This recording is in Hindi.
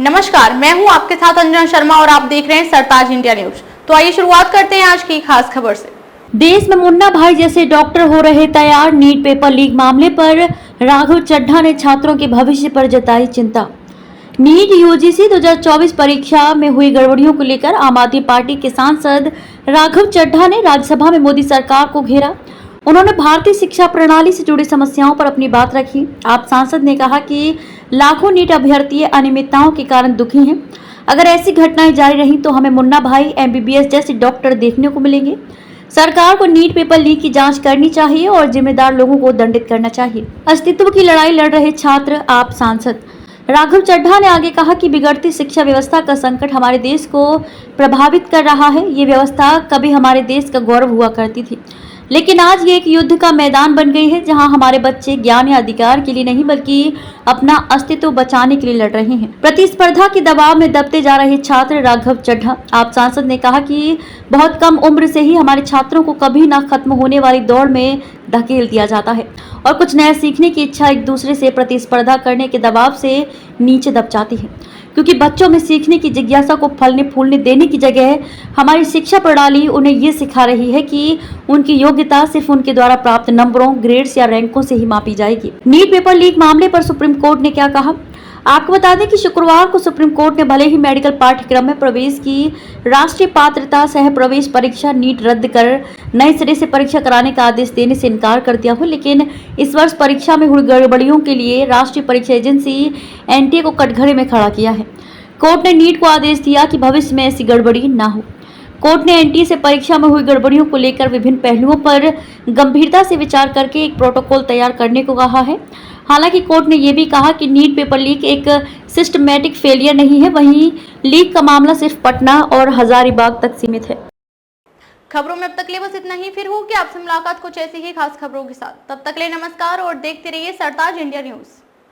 नमस्कार, मैं हूं आपके साथ अंजना शर्मा और आप देख रहे हैं सरताज इंडिया न्यूज। तो आइए शुरुआत करते हैं आज की खास खबर से। देश में मुन्ना भाई जैसे डॉक्टर हो रहे तैयार। नीट पेपर लीक मामले पर राघव चड्ढा ने छात्रों के भविष्य पर जताई चिंता। नीट यूजीसी 2024 परीक्षा में हुई गड़बड़ियों को लेकर आम आदमी पार्टी के सांसद राघव चड्ढा ने राज्यसभा में मोदी सरकार को घेरा। उन्होंने भारतीय शिक्षा प्रणाली से जुड़ी समस्याओं पर अपनी बात रखी। आप सांसद ने कहा कि लाखों नीट अभ्यर्थी अनियमितताओं के कारण दुखी हैं। अगर ऐसी घटनाएं जारी रही तो हमें मुन्ना भाई एमबीबीएस जैसे डॉक्टर देखने को मिलेंगे। सरकार को नीट पेपर लीक की जांच करनी चाहिए और जिम्मेदार लोगों को दंडित करना चाहिए। अस्तित्व की लड़ाई लड़ रहे छात्र, आप सांसद। राघव चड्ढा ने आगे कहा कि बिगड़ती शिक्षा व्यवस्था का संकट हमारे देश को प्रभावित कर रहा है। ये व्यवस्था कभी हमारे देश का गौरव हुआ करती थी, लेकिन आज ये एक युद्ध का मैदान बन गई है, जहां हमारे बच्चे ज्ञान या अधिकार के लिए नहीं बल्कि अपना अस्तित्व बचाने के लिए लड़ रहे हैं। प्रतिस्पर्धा के दबाव में दबते जा रहे छात्र, राघव चड्ढा। आप सांसद ने कहा कि बहुत कम उम्र से ही हमारे छात्रों को कभी ना खत्म होने वाली दौड़ में धकेल दिया जाता है और कुछ नया सीखने की इच्छा एक दूसरे से प्रतिस्पर्धा करने के दबाव से नीचे दब जाती है, क्योंकि बच्चों में सीखने की जिज्ञासा को फलने फूलने देने की जगह हमारी शिक्षा प्रणाली उन्हें ये सिखा रही है कि उनकी योग्यता सिर्फ उनके द्वारा प्राप्त नंबरों, ग्रेड्स या रैंकों से ही मापी जाएगी। नीट पेपर लीक मामले पर सुप्रीम कोर्ट ने क्या कहा? आपको बता दें कि शुक्रवार को सुप्रीम कोर्ट ने भले ही मेडिकल पाठ्यक्रम में प्रवेश की राष्ट्रीय पात्रता सह प्रवेश परीक्षा नीट रद्द कर नए सिरे से परीक्षा कराने का आदेश देने से इनकार कर दिया हो, लेकिन इस वर्ष परीक्षा में हुई गड़बड़ियों के लिए राष्ट्रीय परीक्षा एजेंसी एनटीए को कटघरे में खड़ा किया है। कोर्ट ने नीट को आदेश दिया कि भविष्य में ऐसी गड़बड़ी न हो। कोर्ट ने एनटीए से परीक्षा में हुई गड़बड़ियों को लेकर विभिन्न पहलुओं पर गंभीरता से विचार करके एक प्रोटोकॉल तैयार करने को कहा है। हालांकि कोर्ट ने यह भी कहा कि नीट पेपर लीक एक सिस्टमैटिक फेलियर नहीं है, वहीं लीक का मामला सिर्फ पटना और हजारीबाग तक सीमित है। खबरों में अब तक ले बस इतना ही। फिर होगी आपसे मुलाकात कुछ ऐसी ही खास खबरों के साथ। तब तक ले नमस्कार और देखते रहिए सरताज इंडिया न्यूज।